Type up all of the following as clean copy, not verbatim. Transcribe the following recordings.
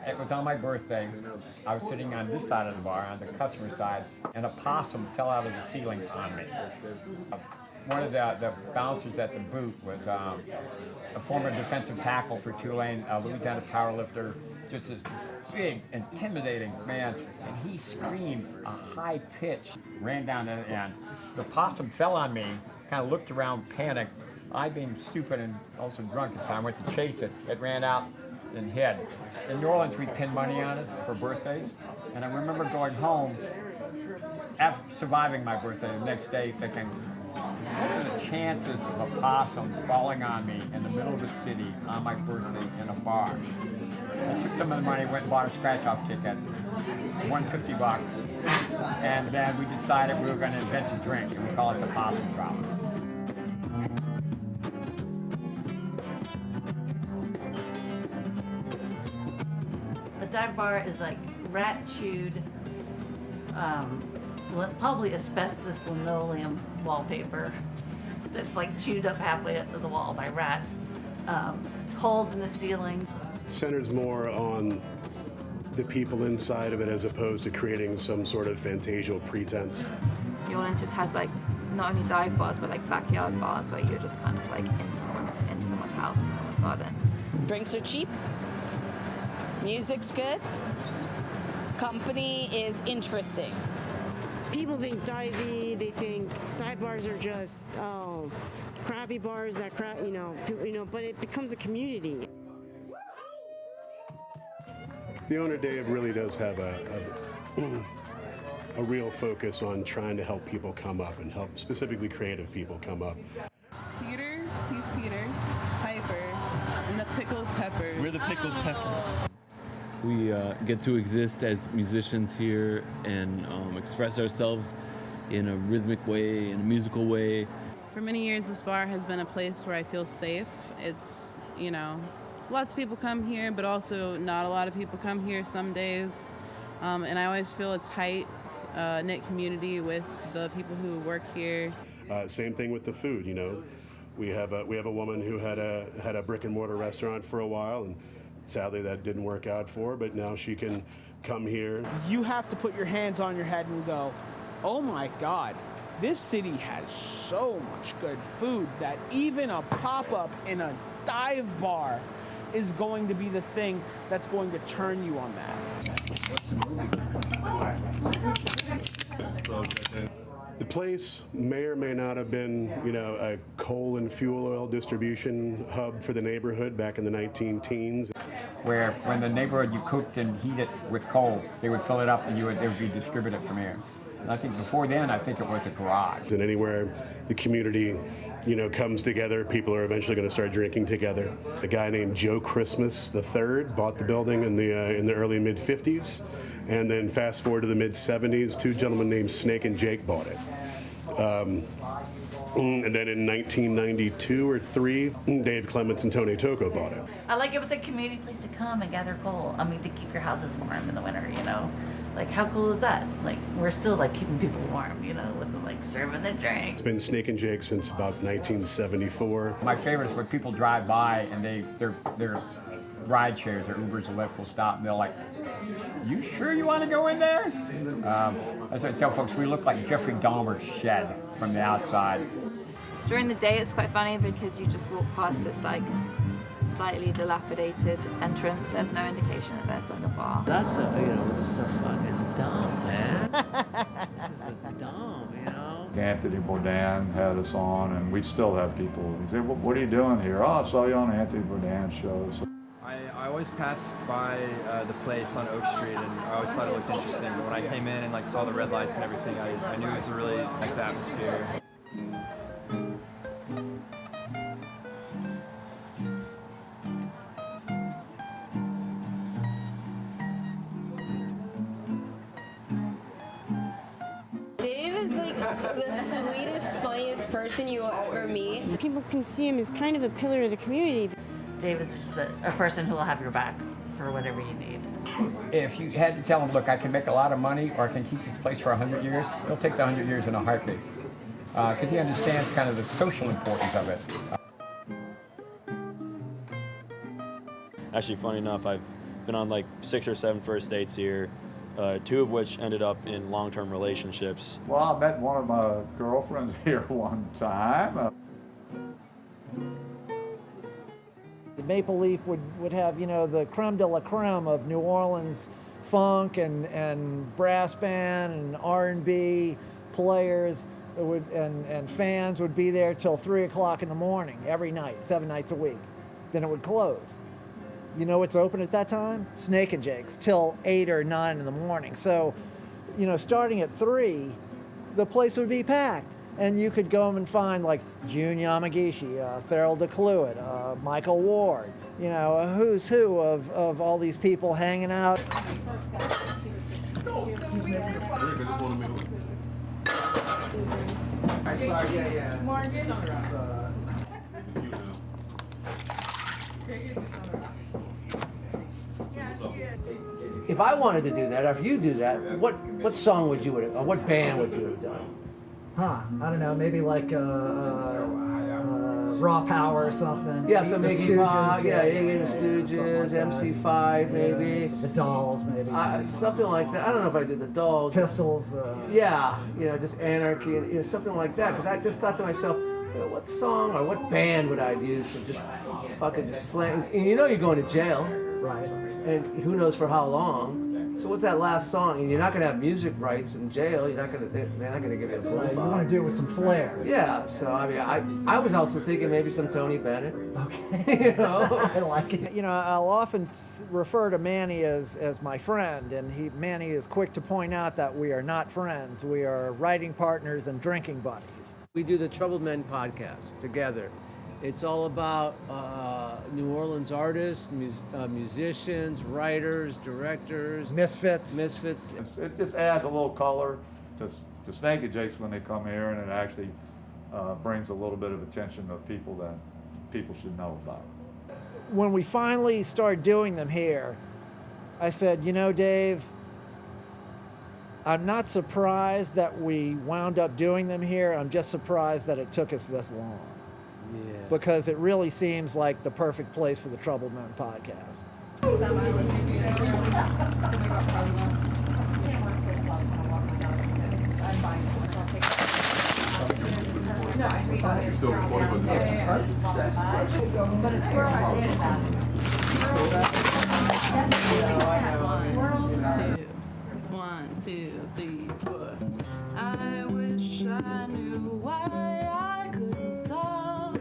It was on my birthday. I was sitting on this side of the bar, on the customer side, and a possum fell out of the ceiling on me. One of the bouncers at the boot was a former defensive tackle for Tulane, a Louisiana powerlifter, just this big, intimidating man, and he screamed a high pitch, ran down, and the possum fell on me, kind of looked around, panicked. I, being stupid and also drunk at the time, went to chase it. It ran out and hid. In New Orleans, we pin money on us for birthdays, and I remember going home after surviving my birthday the next day thinking, what are the chances of a possum falling on me in the middle of the city on my birthday in a bar? I took some of the money, went and bought a scratch-off ticket, won $50, and then we decided we were going to invent a drink, and we call it the possum drop. A dive bar is like rat-chewed, probably asbestos linoleum wallpaper that's like chewed up halfway up the wall by rats. It's holes in the ceiling. Centers more on the people inside of it as opposed to creating some sort of fantasial pretense. New Orleans just has like not only dive bars but like backyard bars where you're just kind of like in someone's house, in someone's garden. Drinks are cheap. Music's good. Company is interesting. People think divey, they think dive bars are just crappy bars that but it becomes a community. The owner, Dave, really does have a real focus on trying to help people come up and help specifically creative people come up. Peter, he's Peter, Piper, and the pickled peppers. We're the pickled peppers. We get to exist as musicians here and express ourselves in a rhythmic way, in a musical way. For many years, this bar has been a place where I feel safe. It's, lots of people come here, but also not a lot of people come here some days. And I always feel a tight, knit community with the people who work here. Same thing with the food, We have a woman who had a brick and mortar restaurant for a while, and sadly that didn't work out for her, but now she can come here. You have to put your hands on your head and go, oh my God, this city has so much good food that even a pop-up in a dive bar is going to be the thing that's going to turn you on that. The place may or may not have been, a coal and fuel oil distribution hub for the neighborhood back in the 19-teens. Where when the neighborhood you cooked and heat it with coal, they would fill it up and it would be distributed from here. And I think before then, it was a garage. And anywhere the community, comes together, people are eventually going to start drinking together. A guy named Joe Christmas III bought the building in the early mid-50s. And then fast forward to the mid-70s, two gentlemen named Snake and Jake bought it. And then in 1992 or 3, Dave Clements and Tony Tocco bought it. It was a community place to come and gather coal. To keep your houses warm in the winter, Like, how cool is that? We're still, keeping people warm, with them, serving their drink. It's been Snake and Jake since about 1974. My favorite is when people drive by and their ride shares, their Ubers and Lyft will stop and they're like, you sure you want to go in there? As I tell folks, we look like Jeffrey Dahmer's shed from the outside. During the day, it's quite funny because you just walk past this slightly dilapidated entrance. There's no indication that there's a bar. This is a fucking dumb, man. This is dumb, Anthony Bourdain had us on, and we still have people who say, what are you doing here? Oh, I saw you on Anthony Bourdain shows. I always passed by the place on Oak Street, and I always thought it looked interesting. But when I came in and saw the red lights and everything, I knew it was a really nice atmosphere. Dave is the sweetest, funniest person you will ever meet. People can see him as kind of a pillar of the community. Dave is just a person who will have your back for whatever you need. If you had to tell him, look, I can make a lot of money or I can keep this place for 100 years, he'll take the 100 years in a heartbeat. Because he understands kind of the social importance of it. Actually, funny enough, I've been on like 6 or 7 first dates here, 2 of which ended up in long-term relationships. Well, I met one of my girlfriends here one time. The Maple Leaf would have, you know, the creme de la creme of New Orleans funk and brass band and R&B players and fans would be there till 3 o'clock in the morning every night, 7 nights a week. Then it would close. You know what's open at that time? Snake and Jake's till 8 or 9 in the morning. So, you know, starting at 3, the place would be packed. And you could go and find like June Yamagishi, Farrell DeCluett, Michael Ward, you know, a who's who of all these people hanging out. If I wanted to do that, or if you do that, what song would you have, or what band would you have done? I don't know, maybe like Raw Power or something. Yeah, so maybe Stooges, the Stooges, MC5 maybe. The Dolls maybe. Something like that. I don't know if I did the Dolls. Pistols. Yeah, you know, just Anarchy, you know, something like that. Because I just thought to myself, you know, what song or what band would I use to just fucking just slam? And you know you're going to jail. Right. And who knows for how long. So what's that last song? And you're not going to have music rights in jail. They're not going to give you a boom Right, you box. want to do it with some flair. Yeah, so I mean, I was also thinking maybe some Tony Bennett. Okay. You know? I like it. You know, I'll often refer to Manny as my friend, and Manny is quick to point out that we are not friends. We are writing partners and drinking buddies. We do the Troubled Men podcast together. It's all about New Orleans artists, musicians, writers, directors. Misfits. It just adds a little color to Snake and Jake's when they come here, and it actually brings a little bit of attention to people that people should know about. When we finally started doing them here, I said, you know, Dave, I'm not surprised that we wound up doing them here. I'm just surprised that it took us this long. Yeah. Because it really seems like the perfect place for the Troubled Men podcast. One, two, three, four. I wish I knew why I couldn't stop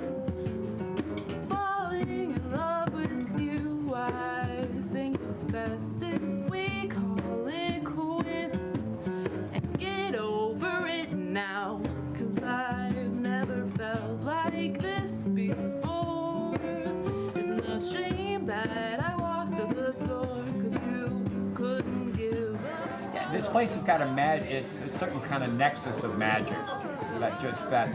falling in love with you. I think it's best if we call it quits and get over it now. 'Cause I've never felt like this before. It's a shame that I walked out the door 'cause you couldn't give up. This place has got it's a certain kind of nexus of magic. That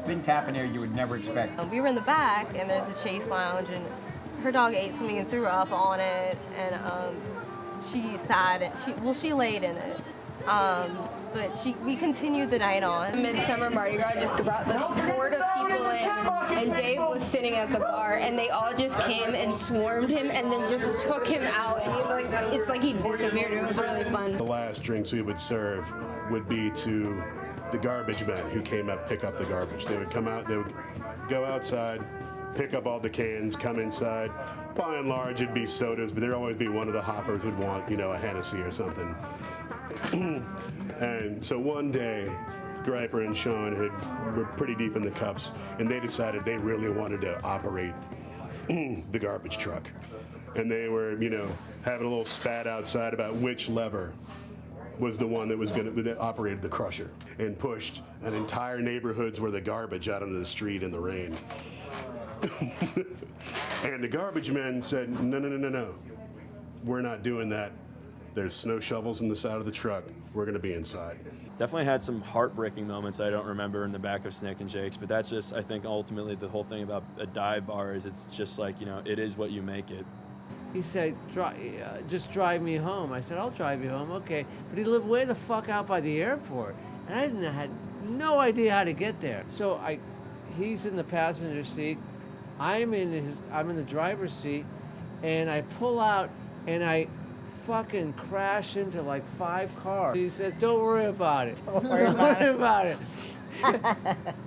things happen here you would never expect. We were in the back, and there's a chase lounge, and her dog ate something and threw up on it, and she sat, and she laid in it. But we continued the night on. Midsummer Mardi Gras just brought this horde of people in, and Dave was sitting at the bar, and they all just came and swarmed him, and then just took him out, and it's like he disappeared. It was really fun. The last drinks we would serve would be to the garbage men who came up, pick up the garbage. They would come out, they would go outside, pick up all the cans, come inside. By and large, it'd be sodas, but there'd always be one of the hoppers would want, you know, a Hennessy or something. And so one day, Griper and Sean were pretty deep in the cups, and they decided they really wanted to operate the garbage truck. And they were, you know, having a little spat outside about which lever was the one that operated the crusher and pushed an entire neighborhood's worth of garbage out onto the street in the rain. And the garbage men said, no, we're not doing that. There's snow shovels in the side of the truck. We're going to be inside. Definitely had some heartbreaking moments I don't remember in the back of Snake and Jake's, but that's just, I think, ultimately the whole thing about a dive bar is it's just like, you know, it is what you make it. He said, just drive me home. I said, I'll drive you home, okay. But he lived way the fuck out by the airport. And I had no idea how to get there. So he's in the passenger seat. I'm in the driver's seat, and I pull out and I fucking crash into like 5 cars. He says, don't worry about it. Don't worry about it.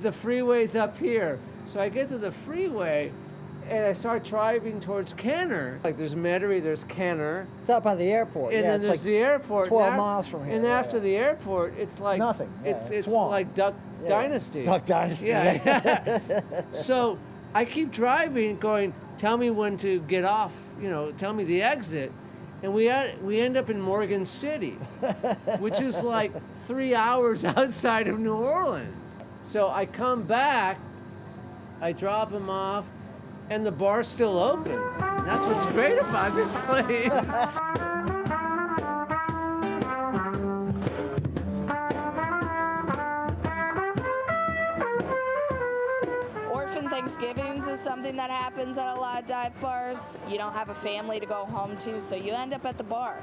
The freeway's up here. So I get to the freeway and I start driving towards Kenner. Like there's Metairie, there's Kenner. It's out by the airport. And yeah, then it's there's like the airport. 12 miles from here. And after the airport, it's like nothing. Yeah, it's swamp. like Duck Dynasty. Duck Dynasty. Yeah. So I keep driving, going, tell me when to get off, tell me the exit. And we end up in Morgan City, which is like 3 hours outside of New Orleans. So I come back, I drop him off, and the bar's still open. And that's what's great about this place. Orphan Thanksgivings is something that happens at a lot of dive bars. You don't have a family to go home to, so you end up at the bar.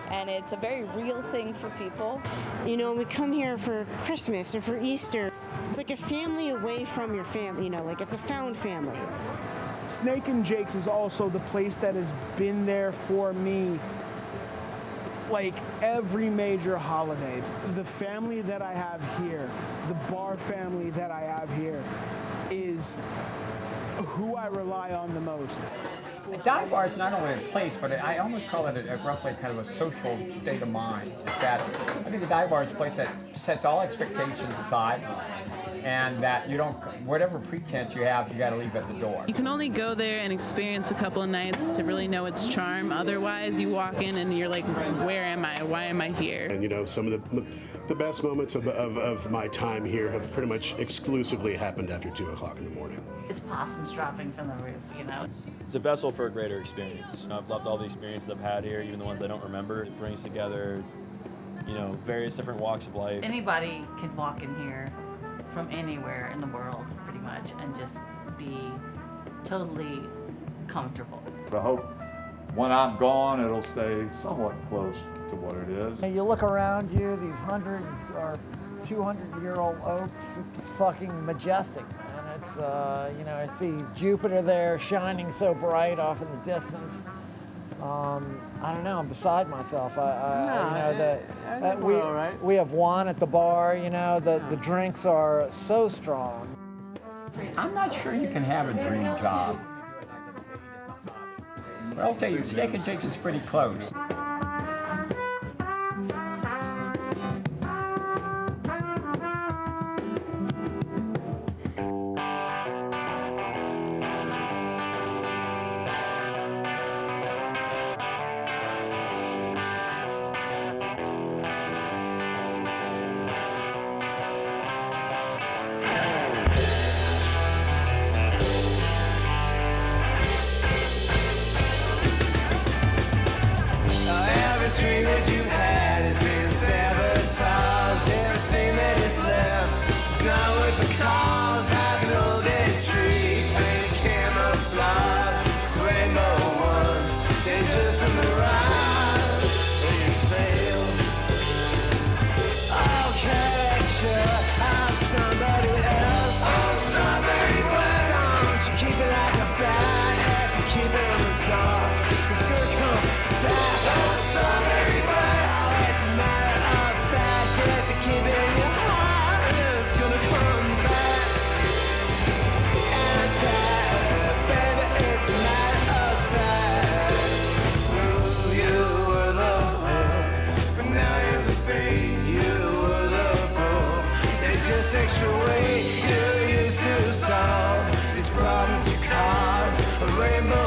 And it's a very real thing for people. We come here for Christmas or for Easter. It's like a family away from your family, like it's a found family. Snake and Jake's is also the place that has been there for me like every major holiday. The family that I have here, the bar family that I have here, is who I rely on the most. A dive bar is not only a place, but I almost call it a roughly kind of a social state of mind. It's that I think the dive bar is a place that sets all expectations aside, and that you don't, whatever pretense you have, you got to leave at the door. You can only go there and experience a couple of nights to really know its charm. Otherwise, you walk in and you're like, where am I? Why am I here? And some of the best moments of my time here have pretty much exclusively happened after 2 o'clock in the morning. It's possums dropping from the roof, It's a vessel for a greater experience. I've loved all the experiences I've had here, even the ones I don't remember. It brings together, various different walks of life. Anybody can walk in here from anywhere in the world, pretty much, and just be totally comfortable. I hope when I'm gone, it'll stay somewhat close to what it is. You look around you, these 100 or 200-year-old oaks, it's fucking majestic, man. It's, I see Jupiter there shining so bright off in the distance. I don't know, I'm beside myself. I think we're all right. We have one at the bar, the drinks are so strong. I'm not sure you can have a dream job. But I'll tell you, Snake and Jake's is pretty close. Extra weight you used to solve these problems you cause. A rainbow